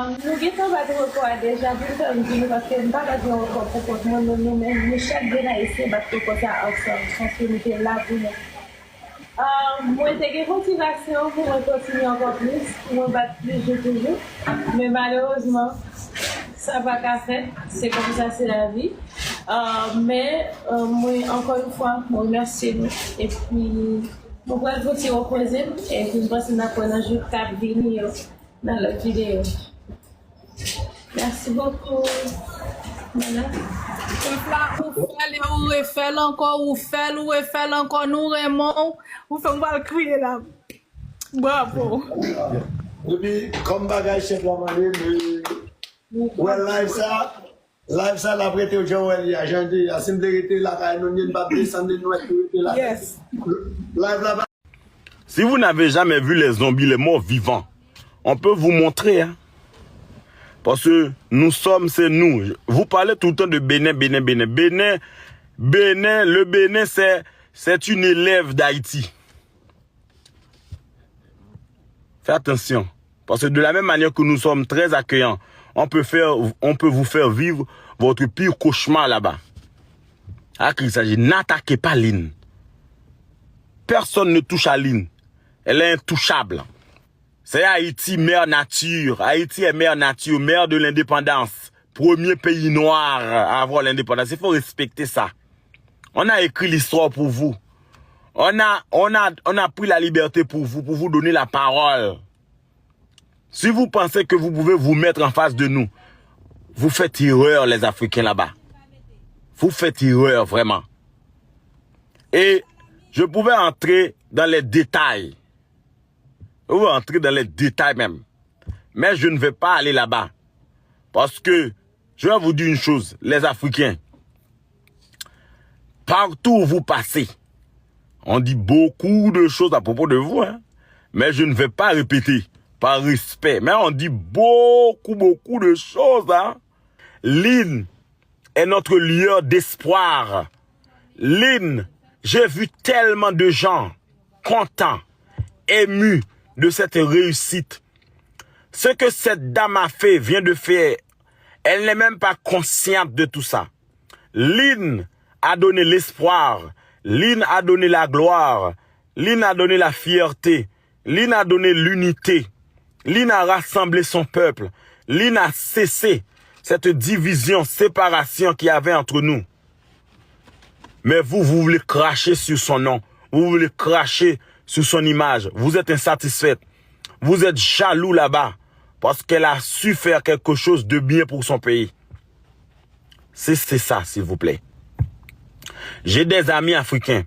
Nous avons pas de recours déjà pour faire nous parce que nous n'avons pas de recours pour nous-mêmes. Nous, chaque bien ici, nous avons ça ensemble. Parce que nous sommes là pour nous. Moi, j'ai une motivation pour continuer encore plus, pour me battre plus de toujours. Mais malheureusement, ça va pas faire. C'est comme ça, c'est la vie. Mais moi, encore une fois, je remercie nous. Et puis, je vais continuer au projet. Et puis, je pense que nous avons un jour qui venir dans la vidéo. Merci beaucoup. Voilà. Ou refait encore, ou refait encore, nous Raymond, ou fait mal crier là. Bravo. Et puis, comme bagage chef la manée, ouais, live ça, la prêté au Joël, il y a gentil, il y a simplement la caille, nous n'avons pas descendu, nous avons là. Yes. Live là-bas. Si vous n'avez jamais vu les zombies, les morts vivants, on peut vous montrer, hein. Parce que nous sommes, c'est nous. Vous parlez tout le temps de Bénin. Le Bénin, c'est une élève d'Haïti. Faites attention. Parce que de la même manière que nous sommes très accueillants, on peut vous faire vivre votre pire cauchemar là-bas. Ah, qu'il s'agit, n'attaquez pas Lynn. Personne ne touche à Lynn. Elle est intouchable. C'est Haïti, mère nature. Haïti est mère nature, mère de l'indépendance. Premier pays noir à avoir l'indépendance. Il faut respecter ça. On a écrit l'histoire pour vous. On a pris la liberté pour vous donner la parole. Si vous pensez que vous pouvez vous mettre en face de nous, vous faites erreur, les Africains là-bas. Vous faites erreur, vraiment. Et je pouvais entrer dans les détails. Je vais entrer dans les détails même. Mais je ne vais pas aller là-bas. Parce que, je vais vous dire une chose, les Africains. Partout où vous passez, on dit beaucoup de choses à propos de vous. Hein, mais je ne vais pas répéter par respect. Mais on dit beaucoup de choses. Hein. Lynn est notre lueur d'espoir. Lynn, j'ai vu tellement de gens contents, émus de cette réussite. Ce que cette dame a fait, vient de faire, elle n'est même pas consciente de tout ça. Lynn a donné l'espoir, Lynn a donné la gloire, Lynn a donné la fierté, Lynn a donné l'unité, Lynn a rassemblé son peuple, Lynn a cessé cette division, séparation qu'il y avait entre nous. Mais vous voulez cracher sur son nom, vous voulez cracher sur son image. Vous êtes insatisfaite. Vous êtes jaloux là-bas parce qu'elle a su faire quelque chose de bien pour son pays. C'est ça, s'il vous plaît. J'ai des amis africains.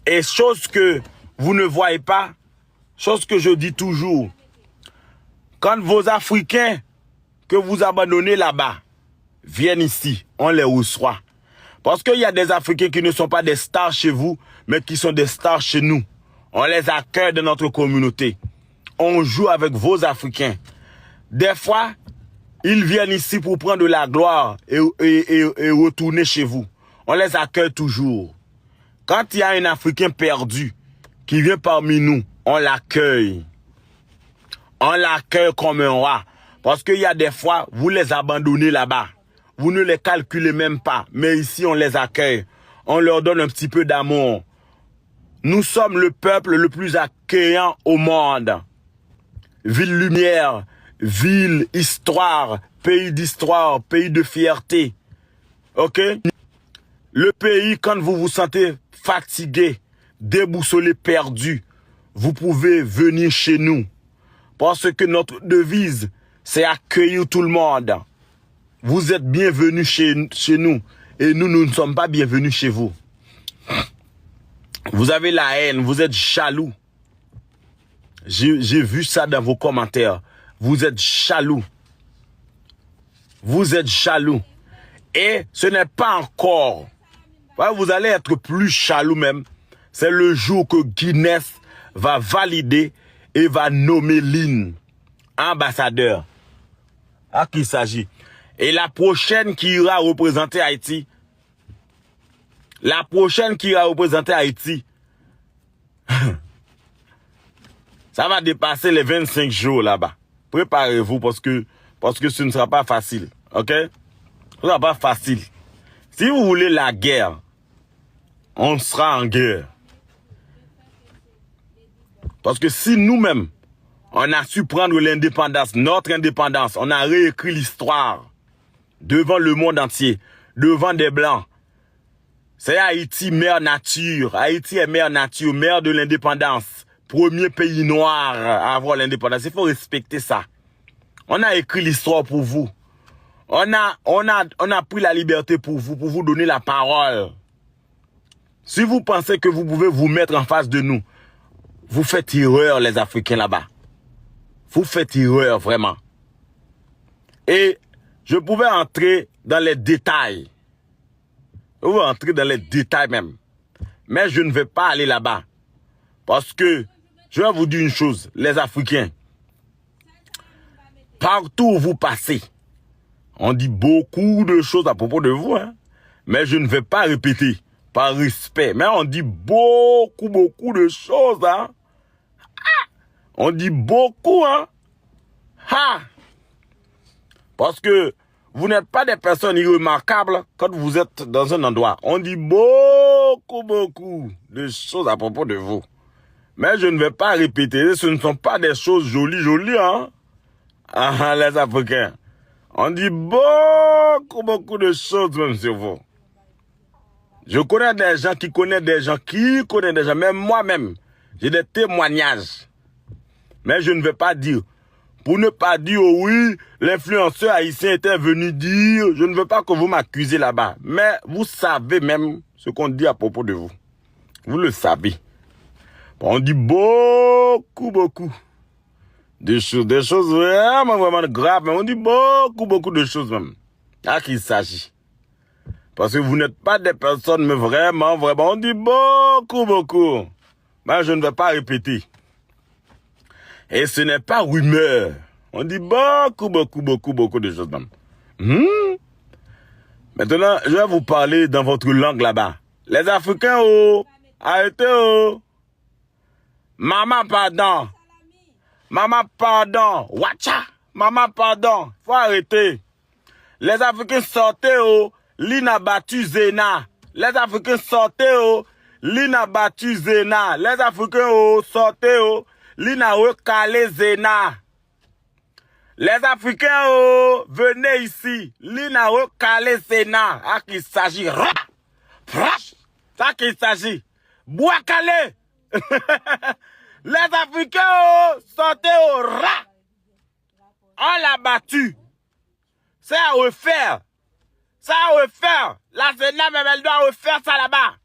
Et chose que vous ne voyez pas, chose que je dis toujours, quand vos Africains que vous abandonnez là-bas viennent ici, on les reçoit. Parce qu'il y a des Africains qui ne sont pas des stars chez vous, mais qui sont des stars chez nous. On les accueille dans notre communauté. On joue avec vos Africains. Des fois, ils viennent ici pour prendre de la gloire et retourner chez vous. On les accueille toujours. Quand il y a un Africain perdu qui vient parmi nous, on l'accueille. On l'accueille comme un roi. Parce qu'il y a des fois, vous les abandonnez là-bas. Vous ne les calculez même pas. Mais ici, on les accueille. On leur donne un petit peu d'amour. Nous sommes le peuple le plus accueillant au monde. Ville lumière, ville histoire, pays d'histoire, pays de fierté. Ok? Le pays, quand vous vous sentez fatigué, déboussolé, perdu, vous pouvez venir chez nous. Parce que notre devise, c'est accueillir tout le monde. Vous êtes bienvenus chez nous. Et nous ne sommes pas bienvenus chez vous. Vous avez la haine, vous êtes jaloux. J'ai vu ça dans vos commentaires. Vous êtes jaloux. Vous êtes jaloux. Et ce n'est pas encore. Vous allez être plus jaloux même. C'est le jour que Guinness va valider et va nommer Lynn ambassadeur. À qui il s'agit? Et la prochaine qui ira représenter Haïti, la prochaine qui ira représenter Haïti, ça va dépasser les 25 jours là-bas. Préparez-vous parce que parce que ce ne sera pas facile. Ok? Ce ne sera pas facile. Si vous voulez la guerre, on sera en guerre. Parce que si nous-mêmes, on a su prendre l'indépendance, notre indépendance, on a réécrit l'histoire devant le monde entier, devant des Blancs. C'est Haïti, mère nature. Haïti est mère nature, mère de l'indépendance. Premier pays noir à avoir l'indépendance. Il faut respecter ça. On a écrit l'histoire pour vous. On a pris la liberté pour vous donner la parole. Si vous pensez que vous pouvez vous mettre en face de nous, vous faites erreur, les Africains là-bas. Vous faites erreur, vraiment. Et je pouvais entrer dans les détails. Je pouvais entrer dans les détails même. Mais je ne vais pas aller là-bas. Parce que, je vais vous dire une chose, les Africains. Partout où vous passez, on dit beaucoup de choses à propos de vous, hein. Mais je ne vais pas répéter par respect. Mais on dit beaucoup de choses, hein. Ah! On dit beaucoup, hein. Ah! Parce que vous n'êtes pas des personnes irremarquables quand vous êtes dans un endroit. On dit beaucoup de choses à propos de vous. Mais je ne vais pas répéter. Ce ne sont pas des choses jolies, hein. Ah, les Africains. On dit beaucoup de choses même sur vous. Je connais des gens qui connaissent des gens qui connaissent des gens. Même moi-même, j'ai des témoignages. Mais je ne vais pas dire. Pour ne pas dire, oh oui, l'influenceur haïtien était venu dire, je ne veux pas que vous m'accusez là-bas. Mais vous savez même ce qu'on dit à propos de vous. Vous le savez. On dit beaucoup de choses vraiment graves, mais on dit beaucoup de choses même. À qui il s'agit. Parce que vous n'êtes pas des personnes, mais vraiment, on dit beaucoup. Mais je ne vais pas répéter. Et ce n'est pas rumeur. On dit beaucoup de choses même. Maintenant, je vais vous parler dans votre langue là-bas. Les Africains, arrêtez, Maman, pardon. Watcha. Maman, pardon. Faut arrêter. Les Africains sortez, l'ina battu Zena. Les Africains sortez, l'ina battu Zena. Les Africains, sortez, l'ina recalé Zena. Les Africains, venez ici. L'ina recalé Zena. À qui il s'agit. À qui il s'agit. Bois calé. Les Africains, sortez au rat. On l'a battu. C'est à refaire. La Sénat, même, elle doit refaire ça là-bas.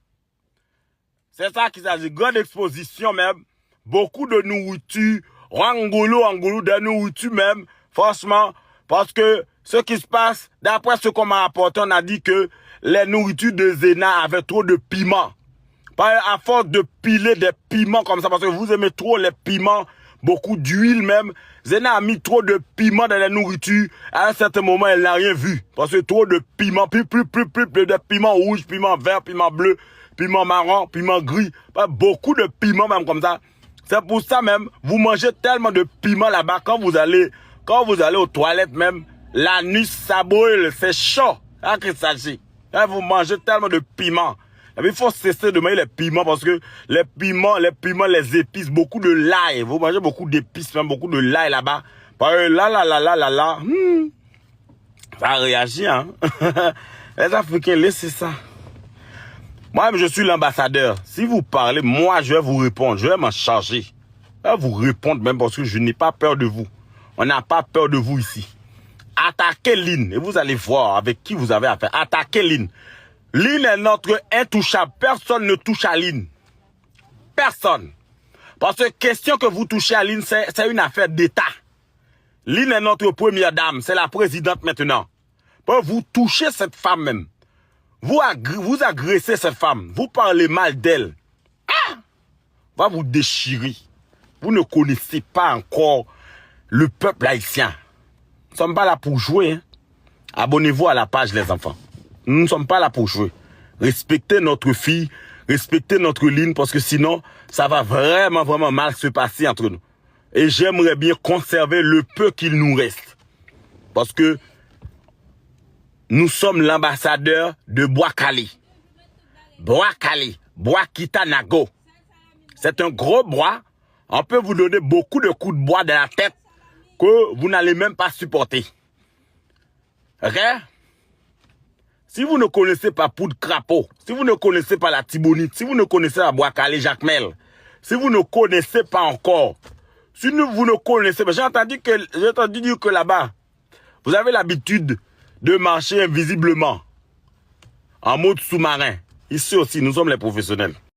C'est ça qu'il s'agit. Grande exposition même. Beaucoup de nourriture. Angoulou, de nourriture même. Franchement, parce que ce qui se passe, d'après ce qu'on m'a rapporté, on a dit que les nourritures de Zena avaient trop de piment. À force de piler des piments comme ça, parce que vous aimez trop les piments, beaucoup d'huile même. Zena a mis trop de piments dans la nourriture. À un certain moment, elle n'a rien vu. Parce que trop de piments, plus de piments rouges, piments verts, piments bleus, piments marrons, piments gris. Beaucoup de piments même comme ça. C'est pour ça même, vous mangez tellement de piments là-bas. Quand vous allez aux toilettes même, la nuit ça brûle, c'est chaud. À qui il s'agit? Vous mangez tellement de piments. Il faut cesser de manger les piments parce que les piments, les épices, beaucoup de l'ail. Vous mangez beaucoup d'épices, même beaucoup de l'ail là-bas. Là. Ça réagit, hein. Les Africains, laissez ça. Moi, je suis l'ambassadeur. Si vous parlez, moi, je vais vous répondre. Je vais m'en charger. Je vais vous répondre même parce que je n'ai pas peur de vous. On n'a pas peur de vous ici. Attaquez Lynn et vous allez voir avec qui vous avez affaire. Attaquez Lynn. Lynn est notre intouchable. Personne ne touche à Lynn. Personne. Parce que question que vous touchez à Lynn, c'est une affaire d'État. Lynn est notre première dame. C'est la présidente maintenant. Vous touchez cette femme même. Vous agressez cette femme. Vous parlez mal d'elle. Ah! Va vous déchirer. Vous ne connaissez pas encore le peuple haïtien. Nous ne sommes pas là pour jouer. Hein. Abonnez-vous à la page, les enfants. Nous ne sommes pas là pour jouer. Respectez notre fille, respectez notre ligne, parce que sinon, ça va vraiment mal se passer entre nous. Et j'aimerais bien conserver le peu qu'il nous reste. Parce que nous sommes l'ambassadeur de Bois-Cali. Bois-Cali, Bois-Kitanago. C'est un gros bois. On peut vous donner beaucoup de coups de bois dans la tête que vous n'allez même pas supporter. Ok? Si vous ne connaissez pas Poudre Crapaud, si vous ne connaissez pas la Tibonite, si vous ne connaissez pas Bois-Cali, Jacmel, si vous ne connaissez pas encore, si vous ne connaissez pas, j'ai entendu dire que là-bas, vous avez l'habitude de marcher invisiblement, en mode sous-marin. Ici aussi, nous sommes les professionnels.